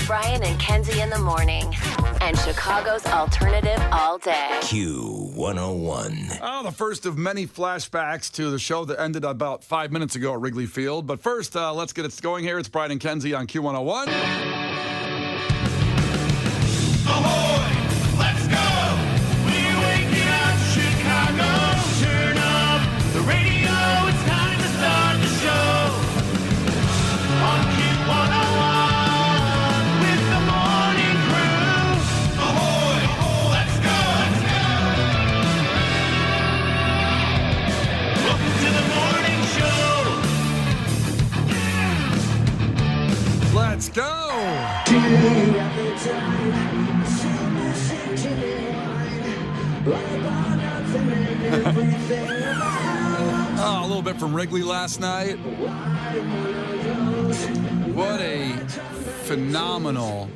Brian and Kenzie in the morning. And Chicago's alternative all day. Q101. Oh, the first of many flashbacks to the show that ended about 5 minutes ago at Wrigley Field. But first, let's get it going here. It's Brian and Kenzie on Q101. Ahoy! Let's go! We're waking up Chicago. Turn up the radio. It's time to start the show. On Q101 with the morning crew. Ahoy! Let's go! Welcome to the morning show. Let's go. Oh, a little bit from Wrigley last night. What a phenomenal,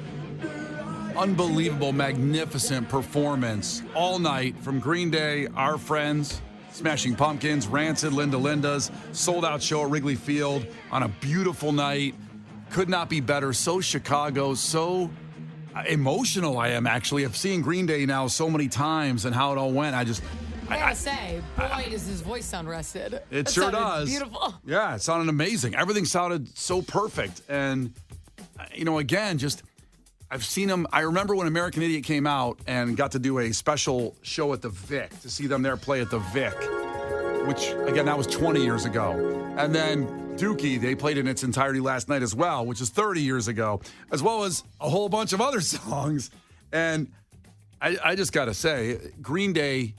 unbelievable, magnificent performance all night from Green Day, our friends, Smashing Pumpkins, Rancid, Linda Linda's, sold-out show at Wrigley Field on a beautiful night. Could not be better. So Chicago, so emotional I am, actually, of seeing Green Day now so many times and how it all went. I gotta say, boy, does his voice sound rested. It sure does. Beautiful. Yeah, it sounded amazing. Everything sounded so perfect. And, again, I've seen them. I remember when American Idiot came out and got to do a special show at the Vic, to see them there play at the Vic, which, again, that was 20 years ago. And then Dookie, they played in its entirety last night as well, which is 30 years ago, as well as a whole bunch of other songs. And I just got to say, Green Day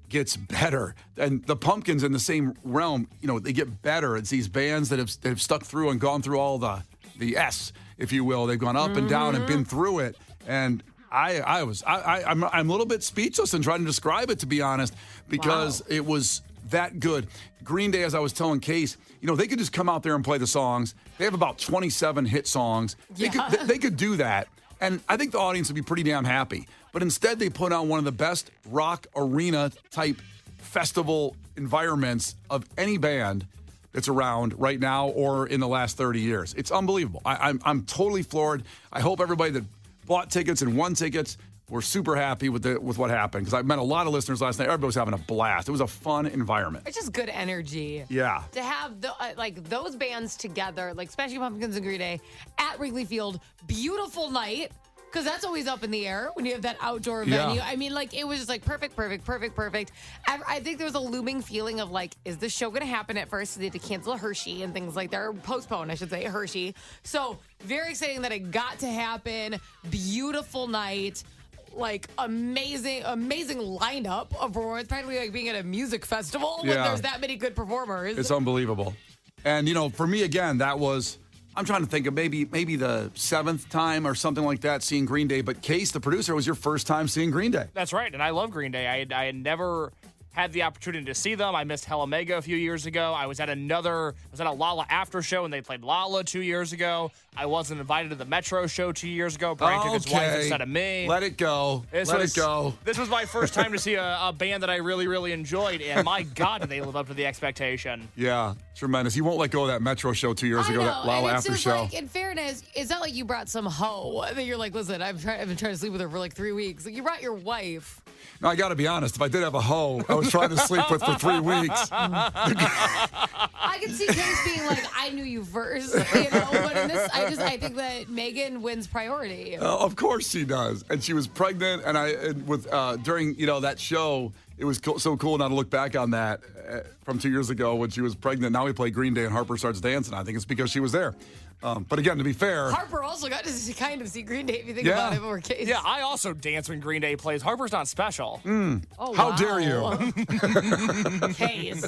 gets better. And the Pumpkins in the same realm, they get better. It's these bands that have stuck through and gone through all the S, if you will. They've gone up and down and been through it. And I'm a little bit speechless in trying to describe it, to be honest, because it was that good. Green Day, as I was telling Case, they could just come out there and play the songs. They have about 27 hit songs. Yeah. They could do that. And I think the audience would be pretty damn happy. But instead, they put on one of the best rock arena-type festival environments of any band that's around right now or in the last 30 years. It's unbelievable. I'm totally floored. I hope everybody that bought tickets and won tickets were super happy with what happened, because I met a lot of listeners last night. Everybody was having a blast. It was a fun environment. It's just good energy. Yeah. To have those bands together, like Smashing Pumpkins and Green Day at Wrigley Field, beautiful night, because that's always up in the air when you have that outdoor venue. Yeah. I mean, it was just perfect. I think there was a looming feeling of is this show going to happen at first? They had to cancel Hershey and things like that, or postpone, I should say, Hershey. So very exciting that it got to happen. Beautiful night. Amazing lineup of performers. Practically like being at a music festival. Yeah. There's that many good performers. It's unbelievable. And, for me, again, that was, I'm trying to think of maybe the 7th time or something like that seeing Green Day. But Case, the producer, was your first time seeing Green Day. That's right, and I love Green Day. I had never had the opportunity to see them. I missed Hella Mega a few years ago. I was at a Lala after show, and they played Lala 2 years ago. I wasn't invited to the Metro show 2 years ago. Brian took his wife instead of me. Let it go. Let it go. This was my first time to see a band that I really, really enjoyed, and my God, did they live up to the expectation. Yeah, tremendous. You won't let go of that Metro show 2 years ago, that Lala after show. In fairness, it's not like you brought some hoe that you're like, listen, I've been trying to sleep with her for 3 weeks. You brought your wife. No, I got to be honest. If I did have a hoe, I was trying to sleep with for 3 weeks. I can see Case being like, I knew you first, But in this, I think that Megan wins priority. Of course she does, and she was pregnant. And during that show, it was so cool now to look back on that from 2 years ago when she was pregnant. Now we play Green Day and Harper starts dancing. I think it's because she was there. But again, to be fair, Harper also got to kind of see Green Day if you think about it more, Case. Yeah, I also dance when Green Day plays. Harper's not special. Oh, how dare you? Case.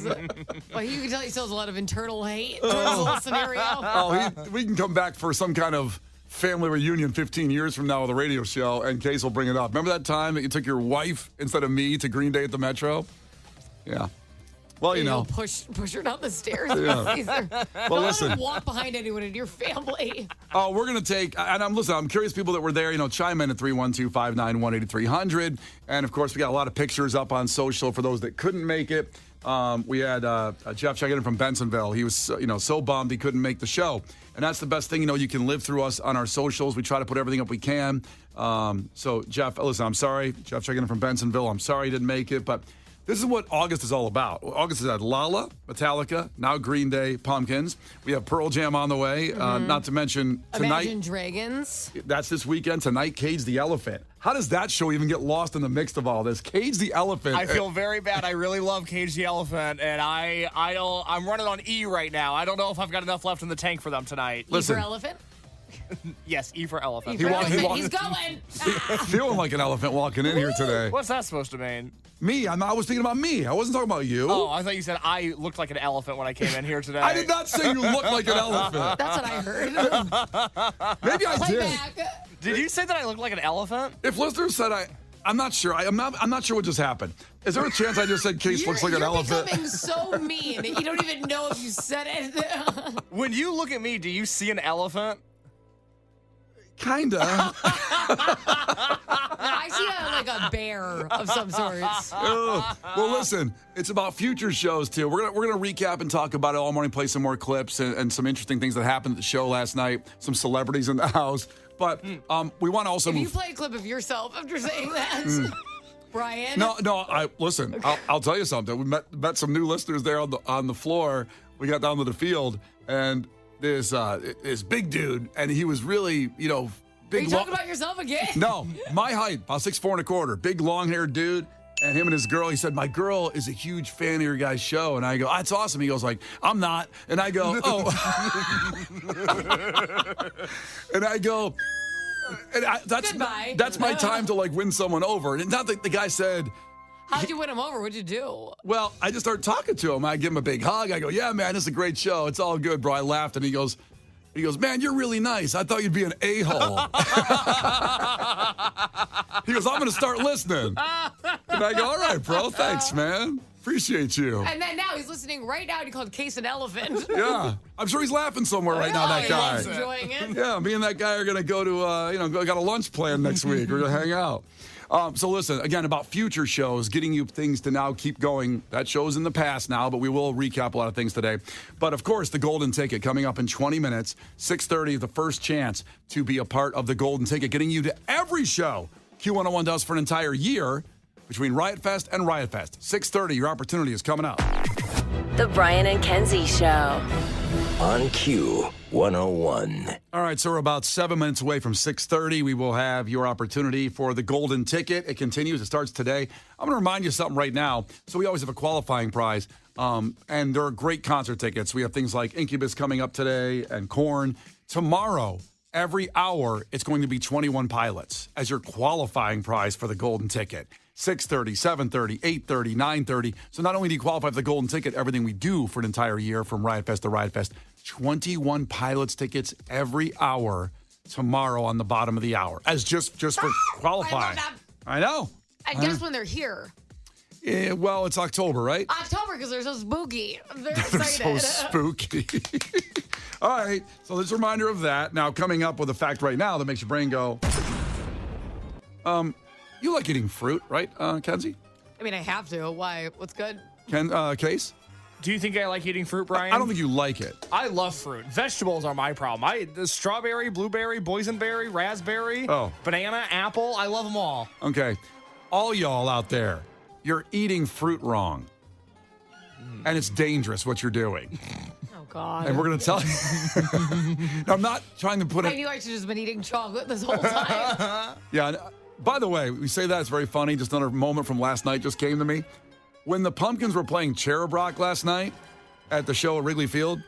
Well, you can tell he still has a lot of internal hate towards the whole scenario. We can come back for some kind of family reunion 15 years from now with a radio show, and Case will bring it up. Remember that time that you took your wife instead of me to Green Day at the Metro? Yeah. Well, push her down the stairs. Yeah. Well, listen. Don't walk behind anyone in your family. Oh, we're going to take, and I'm curious people that were there, chime in at 312-591-8300. And, of course, we got a lot of pictures up on social for those that couldn't make it. We had Jeff checking in from Bensonville. He was, so bummed he couldn't make the show. And that's the best thing, you can live through us on our socials. We try to put everything up we can. So, Jeff, listen, I'm sorry. Jeff checking in from Bensonville. I'm sorry he didn't make it, but this is what August is all about. August is at Lala, Metallica, now Green Day, Pumpkins. We have Pearl Jam on the way, not to mention tonight. Imagine Dragons. That's this weekend. Tonight, Cage the Elephant. How does that show even get lost in the mix of all this? Cage the Elephant. I feel very bad. I really love Cage the Elephant, and I'm running on E right now. I don't know if I've got enough left in the tank for them tonight. Listen. E for elephant? Yes, E for elephant. E for walked- he elephant. walked- He's going. Feeling like an elephant walking in here today. What's that supposed to mean? Me, I was thinking about me. I wasn't talking about you. Oh, I thought you said I looked like an elephant when I came in here today. I did not say you look like an elephant. That's what I heard. Maybe I Play did. back. Did you say that I look like an elephant? If listeners said I'm not sure. I'm not sure what just happened. Is there a chance I just said Case looks like an elephant? You're becoming so mean. You don't even know if you said it. When you look at me, do you see an elephant? Kinda. I see a bear of some sorts. Well, listen, it's about future shows too. We're gonna recap and talk about it all morning. Play some more clips and some interesting things that happened at the show last night. Some celebrities in the house, but we want to also If you move. play a clip of yourself after saying that, Brian. No. Listen. I'll tell you something. We met some new listeners there on the floor. We got down to the field, and this big dude, and he was really, big. Are you talking about yourself again? No, my height, about 6'4.25", big long-haired dude. And him and his girl, he said, my girl is a huge fan of your guys' show. And I go, that's awesome. He goes like, I'm not. And I go, oh. And I go, Goodbye. that's my time to win someone over. And not that the guy said, How'd you win him over? What'd you do? well, I just started talking to him. I give him a big hug. I go, yeah, man, this is a great show. It's all good, bro. I laughed. And he goes, man, you're really nice. I thought you'd be an a-hole. He goes, I'm going to start listening. And I go, all right, bro. Thanks, man. Appreciate you. And then now he's listening right now and he called Case an elephant. Yeah. I'm sure he's laughing somewhere right now, Oh, that he guy. loves enjoying it. Yeah, me and that guy are going to go to, got a lunch plan next week. We're going to hang out. So listen, again, about future shows, getting you things to now keep going. That show's in the past now, but we will recap a lot of things today. But of course, the Golden Ticket coming up in 20 minutes, 6:30, the first chance to be a part of the Golden Ticket, getting you to every show Q101 does for an entire year between Riot Fest and Riot Fest. 6:30, your opportunity is coming up. The Brian and Kenzie Show. On Q101. All right, so we're about 7 minutes away from 6:30. We will have your opportunity for the Golden Ticket. It continues. It starts today. I'm going to remind you of something right now. So we always have a qualifying prize, and there are great concert tickets. We have things like Incubus coming up today and Korn. Tomorrow, every hour, it's going to be 21 Pilots as your qualifying prize for the Golden Ticket. 6:30, 7:30, 8:30, 9:30. So not only do you qualify for the Golden Ticket, everything we do for an entire year from Riot Fest to Riot Fest, 21 Pilots tickets every hour tomorrow on the bottom of the hour as just for qualifying. I know. I guess when they're here. Yeah, well, it's October, right? October, because they're so spooky. I'm very They're excited. so spooky. All right, so there's a reminder of that. Now, coming up with a fact right now that makes your brain go, you like eating fruit, right, Kenzie? I mean, I have to. Why? What's good? Case? Do you think I like eating fruit, Brian? I don't think you like it. I love fruit. Vegetables are my problem. The strawberry, blueberry, boysenberry, raspberry, banana, apple. I love them all. Okay. All y'all out there, you're eating fruit wrong. And it's dangerous what you're doing. Oh, God. And we're going to tell you. Now, I'm not trying to put I it. knew I should have just been eating chocolate this whole time. Yeah. And, by the way, we say that. It's very funny. Just another moment from last night just came to me. When the Pumpkins were playing Cherub Rock last night at the show at Wrigley Field,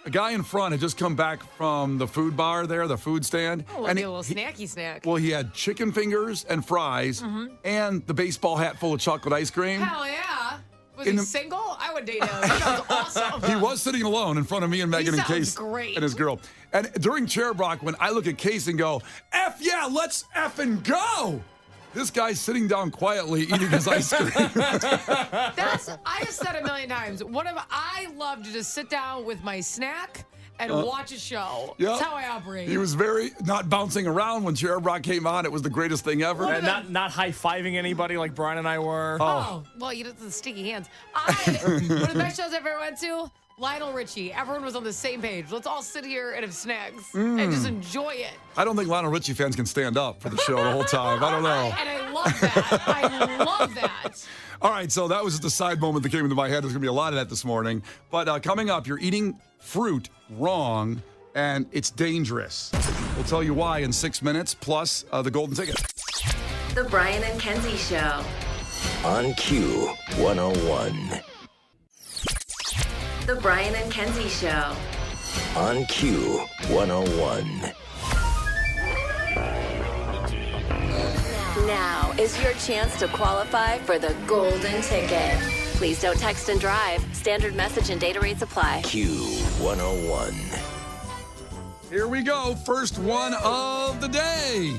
a guy in front had just come back from the food bar there, the food stand. Oh, and a little snacky snack. Well, he had chicken fingers and fries and the baseball hat full of chocolate ice cream. Hell yeah. Was In he the- single? I would date him. That sounds awesome. He was sitting alone in front of me and Megan and sounds Case great. and his girl. And during Cherub Rock, when I look at Case and go, F yeah, let's effing go. This guy's sitting down quietly eating his ice cream. I have said a million times. I love to just sit down with my snack and watch a show. Yep. That's how I operate. He was very not bouncing around when Cherub Rock came on. It was the greatest thing ever. And not high-fiving anybody like Brian and I were. Oh, well, you know, the sticky hands. One of the best shows I've ever went to, Lionel Richie. Everyone was on the same page. Let's all sit here and have snacks and just enjoy it. I don't think Lionel Richie fans can stand up for the show the whole time. I don't know. And I love that. I love that. All right, so that was just a side moment that came into my head. There's going to be a lot of that this morning. But coming up, you're eating fruit wrong, and it's dangerous. We'll tell you why in 6 minutes, plus the golden ticket. The Brian and Kenzie Show. On Q 101. The Brian and Kenzie Show. On Q 101. Now is your chance to qualify for the golden ticket. Please don't text and drive. Standard message and data rates apply. Q 101. Here we go. First one of the day.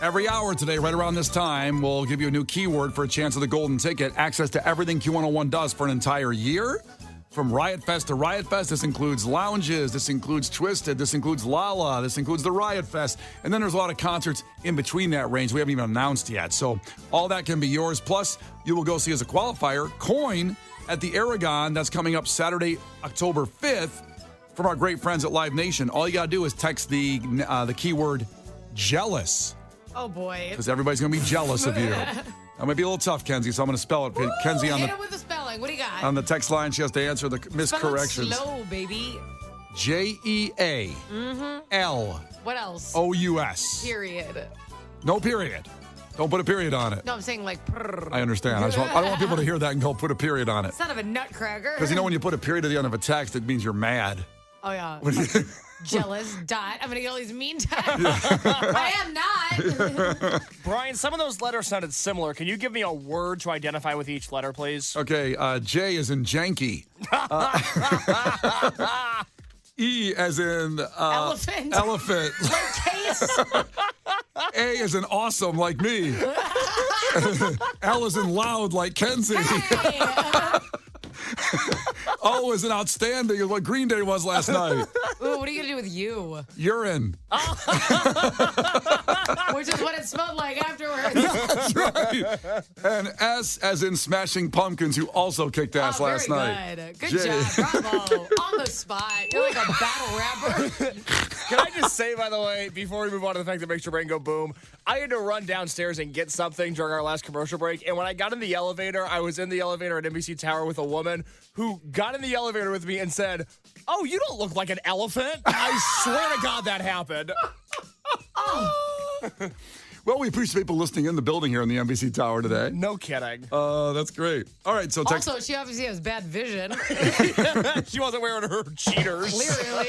Every hour today, right around this time, we'll give you a new keyword for a chance of the golden ticket. Access to everything Q101 does for an entire year. From Riot Fest to Riot Fest, this includes lounges, this includes Twisted, this includes Lala, this includes the Riot Fest, and then there's a lot of concerts in between that range we haven't even announced yet. So all that can be yours. Plus, you will go see as a qualifier Coin at the Aragon. That's coming up Saturday, October 5th from our great friends at Live Nation. All you got to do is text the keyword jealous. Oh, boy. Because everybody's going to be jealous of you. That might be a little tough, Kenzie, so I'm going to spell it. Ooh, Kenzie on hit the it with the spelling. What do you got? on the text line, she has to answer the miscorrections. Spell it slow, baby. JEALOUS. What else? Period. No period. Don't put a period on it. No, I'm saying like prrr. I understand. I don't want people to hear that and go put a period on it. Son of a nutcracker. Because you know when you put a period at the end of a text, it means you're mad. Oh, yeah. Jealous, dot. I'm going to get all these mean times. I am not. Brian, some of those letters sounded similar. Can you give me a word to identify with each letter, please? Okay, J is in janky. E as in Elephant. Elephant. Like case. A is in awesome like me. L is in loud like Kenzie. Hey. O is in outstanding is what Green Day was last night. Ooh, what are you going to do with you? Urine. Which is what it smelled like afterwards. That's right. And S as in Smashing Pumpkins, who also kicked ass last night. Good J. job. Bravo. On the spot. You're like a battle rapper. Can I just say, by the way, before we move on to the fact that makes your brain go boom, I had to run downstairs and get something during our last commercial break. And when I got in the elevator, I was in the elevator at NBC Tower with a woman who got in the elevator with me and said, "Oh, you don't look like an elephant." I swear to God that happened. Well, we appreciate people listening in the building here in the NBC Tower today. No kidding. That's great. All right, so text. Also, she obviously has bad vision. She wasn't wearing her cheaters. Clearly.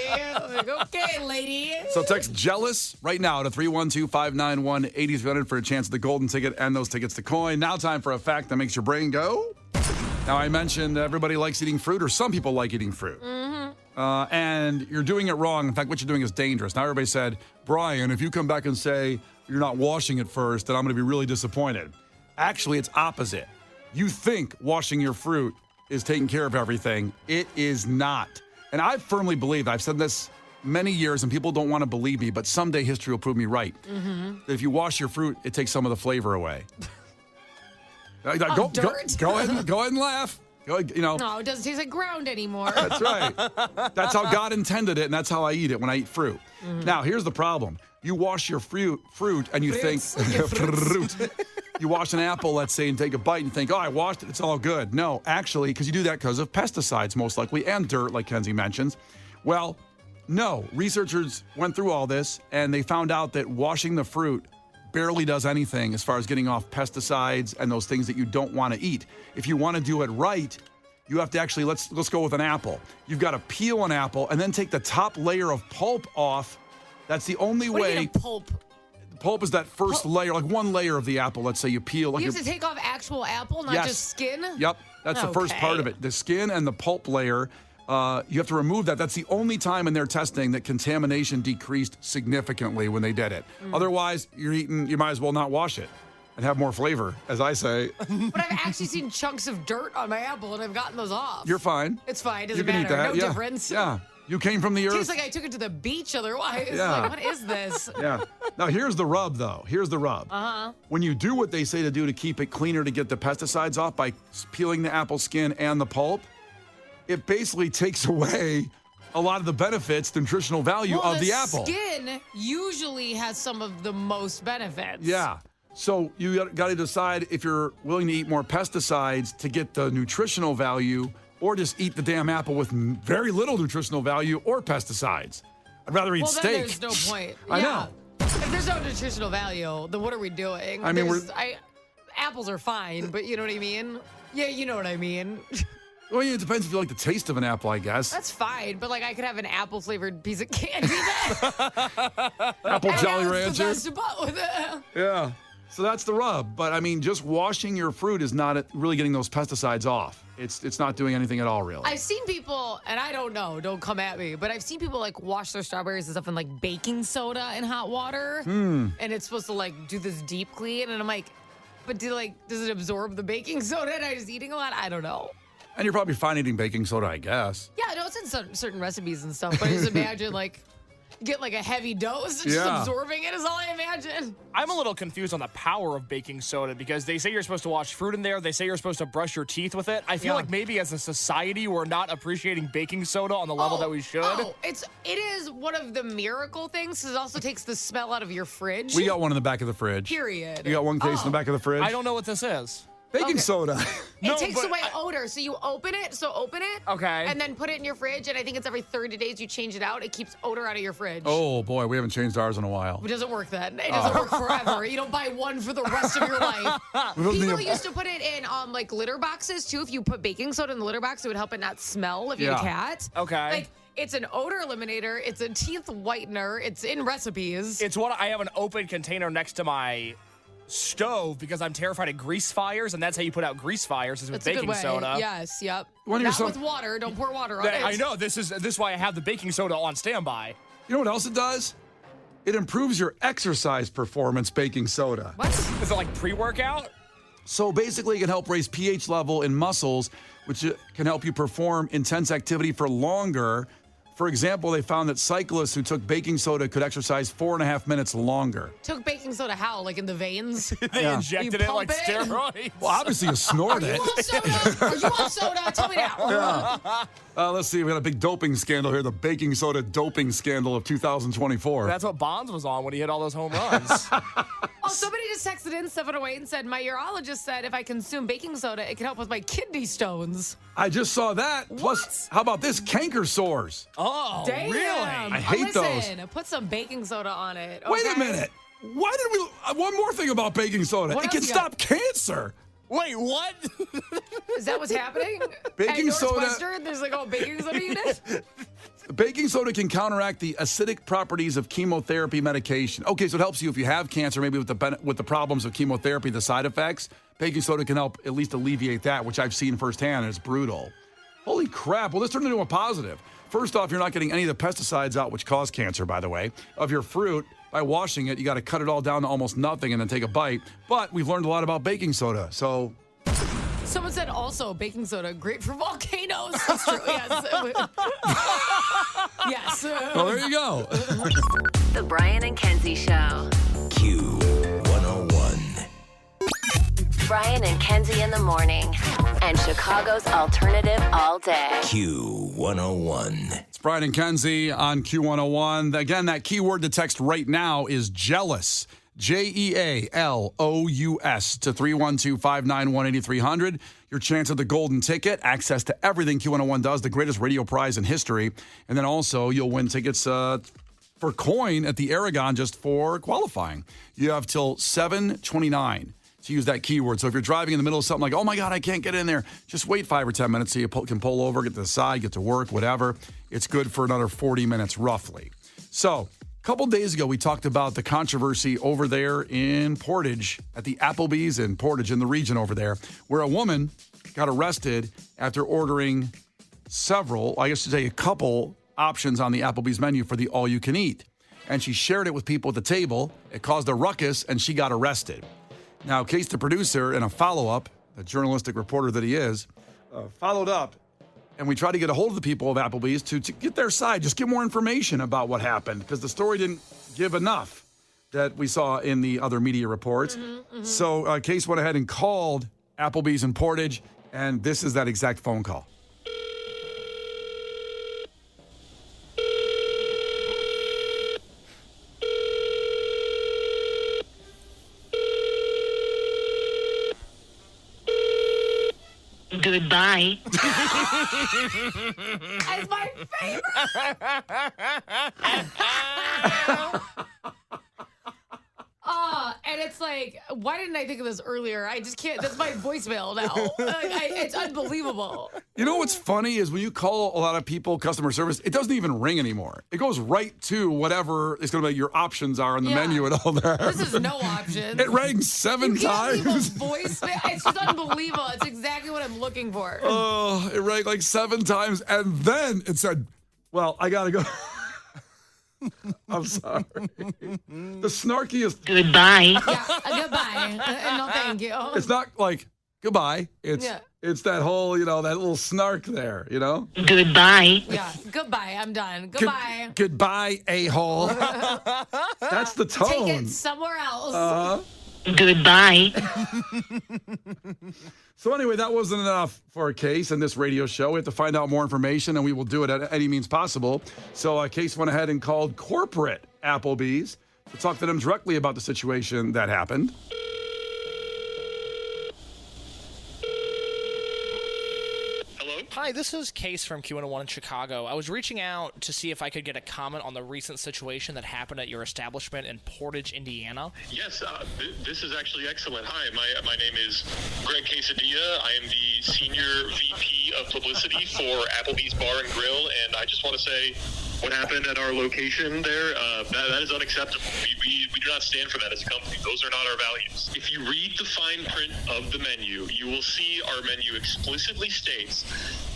Like, okay, lady. So text jealous right now to 312-591-8300 for a chance at the golden ticket and those tickets to Coin. Now time for a fact that makes your brain go. Now, I mentioned everybody likes eating fruit, or some people like eating fruit. And you're doing it wrong. In fact, what you're doing is dangerous. Now, everybody said, Brian, if you come back and say you're not washing it first, then I'm going to be really disappointed. Actually, it's opposite. You think washing your fruit is taking care of everything. It is not. And I firmly believe, I've said this many years, and people don't want to believe me, but someday history will prove me right. That if you wash your fruit, it takes some of the flavor away. Dirt. Go ahead and laugh. Go ahead, you know. No, it doesn't taste like ground anymore. That's right. That's how God intended it, and that's how I eat it when I eat fruit. Now, here's the problem. You wash your fruit and you think, fruit. You wash an apple, let's say, and take a bite and you think, oh, I washed it, it's all good. No, actually, because you do that because of pesticides, most likely, and dirt, like Kenzie mentions. Well, no. Researchers went through all this, and they found out that washing the fruit barely does anything as far as getting off pesticides and those things that you don't want to eat. If you want to do it right, you have to actually, let's go with an apple. You've got to peel an apple and then take the top layer of pulp off. That's the only What do you way. mean a pulp? Pulp is that first layer, like one layer of the apple. Let's say you peel. Like You have to take off actual apple, not Yes. just skin? Yep, that's the first part of it. The skin and the pulp layer, you have to remove that. That's the only time in their testing that contamination decreased significantly when they did it. Otherwise, you might as well not wash it and have more flavor, as I say. But I've actually seen chunks of dirt on my apple, and I've gotten those off. You're fine. It's fine. You Doesn't can matter. eat that. No yeah. difference. Yeah. You came from the earth. Tastes like I took it to the beach otherwise. Yeah. Like, what is this? Yeah. Now, here's the rub, though. Here's the rub. Uh-huh. When you do what they say to do to keep it cleaner to get the pesticides off by peeling the apple skin and the pulp, it basically takes away a lot of the benefits, the nutritional value of the apple. Skin usually has some of the most benefits. Yeah. So you got to decide if you're willing to eat more pesticides to get the nutritional value or just eat the damn apple with very little nutritional value or pesticides. I'd rather eat Well, steak. then there's no point. I Yeah. know. If there's no nutritional value, then what are we doing? I mean, apples are fine, but you know what I mean? Yeah, you know what I mean. Well, yeah, it depends if you like the taste of an apple, I guess. That's fine, but like I could have an apple flavored piece of candy then. Apple Jolly That's the Rancher. best about with it. Yeah. So that's the rub. But I mean, just washing your fruit is not really getting those pesticides off. It's not doing anything at all, really. I've seen people, and I don't know, don't come at me, but I've seen people like wash their strawberries and stuff in like baking soda in hot water. And it's supposed to like do this deep clean. And I'm like, but does it absorb the baking soda and I'm just eating a lot? I don't know. And you're probably fine eating baking soda, I guess. Yeah, no, it's in certain recipes and stuff, but I just imagine like get like a heavy dose, just Yeah. absorbing it is all I imagine. I'm a little confused on the power of baking soda because they say you're supposed to wash fruit in there. They say you're supposed to brush your teeth with it. I feel like maybe as a society, we're not appreciating baking soda on the level that we should. Oh, it is one of the miracle things. 'Cause it also takes the smell out of your fridge. We got one in the back of the fridge. Period. You got one case in the back of the fridge? I don't know what this is. Baking soda. It takes away odor. So you open it. Okay. And then put it in your fridge. And I think it's every 30 days you change it out. It keeps odor out of your fridge. Oh, boy, we haven't changed ours in a while. It doesn't work then. It doesn't work forever. You don't buy one for the rest of your life. People used to put it in like litter boxes too. If you put baking soda in the litter box, it would help it not smell if you had a cat. Okay. Like it's an odor eliminator. It's a teeth whitener. It's in recipes. It's what I have an open container next to my stove because I'm terrified of grease fires, and that's how you put out grease fires is with That's a good baking way. soda. Yes, yep. When you're Not with water. Don't pour water on it. I know this is why I have the baking soda on standby. You know what else it does? It improves your exercise performance, baking soda. What? Is it like pre-workout? So basically, it can help raise pH level in muscles, which can help you perform intense activity for longer. For example, they found that cyclists who took baking soda could exercise 4.5 minutes longer. Took baking soda how? Like in the veins? They Yeah. injected You it pump like it? steroids. Well, obviously, you snort Are you it. on soda? Are you on soda? Tell me now. Let's see. We got a big doping scandal here. The baking soda doping scandal of 2024. That's what Bonds was on when he hit all those home runs. Oh, somebody just texted in 708 and said, my urologist said if I consume baking soda, it can help with my kidney stones. I just saw that. Plus, how about this? Canker sores. Oh, Damn. really? I hate Listen, put some baking soda on it. Wait a okay? minute. Why did we? One more thing about baking soda. What It else can you stop got? cancer. Wait, what? Is that what's happening? Baking At soda- Northwestern, there's like a baking soda unit? Baking soda can counteract the acidic properties of chemotherapy medication. Okay, so it helps you if you have cancer, maybe with the problems of chemotherapy, the side effects. Baking soda can help at least alleviate that, which I've seen firsthand, and it's brutal. Holy crap. Well, let's turn it into a positive. First off, you're not getting any of the pesticides out, which cause cancer, by the way, of your fruit. By washing it, you got to cut it all down to almost nothing and then take a bite. But we've learned a lot about baking soda, so Someone said also baking soda, great for volcanoes. That's true, yes. Yes. well, there you go. The Brian and Kenzie Show. Q101. Brian and Kenzie in the morning. And Chicago's alternative all day. Q101. It's Brian and Kenzie on Q101. Again, that keyword to text right now is jealous. JEALOUS to 312-591-8300. Your chance at the golden ticket, access to everything Q101 does, the greatest radio prize in history. And then also you'll win tickets for coin at the Aragon just for qualifying. You have till 7:29 to use that keyword. So if you're driving in the middle of something like, oh my God, I can't get in there, just wait 5 or 10 minutes so you can pull over, get to the side, get to work, whatever. It's good for another 40 minutes roughly. So a couple days ago, we talked about the controversy over there in Portage at the Applebee's in Portage in the region over there, where a woman got arrested after ordering a couple options on the Applebee's menu for the all-you-can-eat. And she shared it with people at the table. It caused a ruckus, and she got arrested. Now, Case the producer, in a follow-up, the journalistic reporter that he is, followed up and we tried to get a hold of the people of Applebee's to get their side, just get more information about what happened, because the story didn't give enough that we saw in the other media reports. So Case went ahead and called Applebee's in Portage, and this is that exact phone call. Goodbye. That's my favorite. And it's like, why didn't I think of this earlier? I just can't. That's my voicemail now. It's unbelievable. You know what's funny is when you call a lot of people customer service, it doesn't even ring anymore. It goes right to whatever it's going to be your options are on the menu and all that. This is no option. It rang 7 times. Leave a voicemail. It's just unbelievable. It's exactly what I'm looking for. Oh, it rang like 7 times, and then it said, well, I got to go. I'm sorry. The snarkiest. Goodbye. Yeah, goodbye. No, thank you. It's not like goodbye. It's that whole, that little snark there, Goodbye. Yeah, goodbye. I'm done. Goodbye. Goodbye, a-hole. That's the tone. Take it somewhere else. Goodbye. So anyway, that wasn't enough for a Case in this radio show. We have to find out more information, and we will do it at any means possible. So Case went ahead and called corporate Applebee's to talk to them directly about the situation that happened. Hi, this is Case from Q101 in Chicago. I was reaching out to see if I could get a comment on the recent situation that happened at your establishment in Portage, Indiana. Yes, this is actually excellent. Hi, my name is Greg Quesadilla. I am the Senior VP of Publicity for Applebee's Bar and Grill, and I just want to say what happened at our location there, that is unacceptable. We do not stand for that as a company. Those are not our values. If you read the fine print of the menu, you will see our menu explicitly states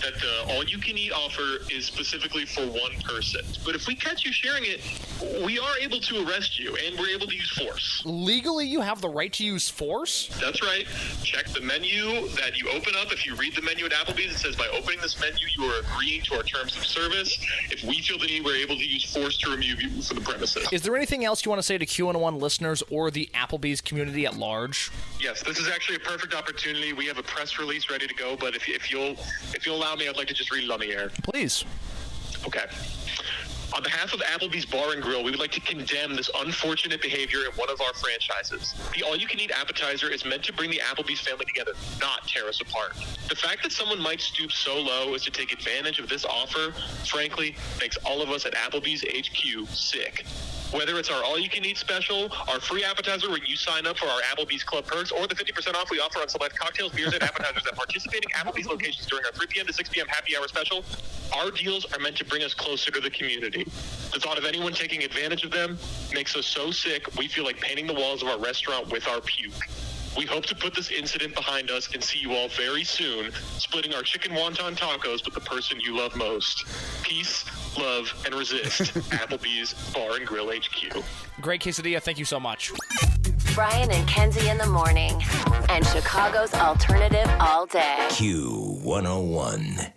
that the all-you-can-eat offer is specifically for one person. But if we catch you sharing it, we are able to arrest you, and we're able to use force. Legally, you have the right to use force? That's right. Check the menu that you open up. If you read the menu at Applebee's, it says, by opening this menu, you are agreeing to our terms of service. If we feel the need, we're able to use force to remove you from the premises. Is there anything else you want to say to Q101 listeners or the Applebee's community at large? Yes, this is actually a perfect opportunity. We have a press release ready to go, but if you'll allow me, I'd like to just read it on the air. Please. Okay. On behalf of Applebee's Bar and Grill, we would like to condemn this unfortunate behavior in one of our franchises. The all-you-can-eat appetizer is meant to bring the Applebee's family together, not tear us apart. The fact that someone might stoop so low as to take advantage of this offer, frankly, makes all of us at Applebee's HQ sick. Whether it's our all-you-can-eat special, our free appetizer when you sign up for our Applebee's Club Perks, or the 50% off we offer on select cocktails, beers, and appetizers at participating Applebee's locations during our 3 p.m. to 6 p.m. happy hour special, our deals are meant to bring us closer to the community. The thought of anyone taking advantage of them makes us so sick, we feel like painting the walls of our restaurant with our puke. We hope to put this incident behind us and see you all very soon, splitting our chicken wonton tacos with the person you love most. Peace, love, and resist. Applebee's Bar and Grill HQ. Great quesadilla. Thank you so much. Brian and Kenzie in the morning, and Chicago's alternative all day. Q101.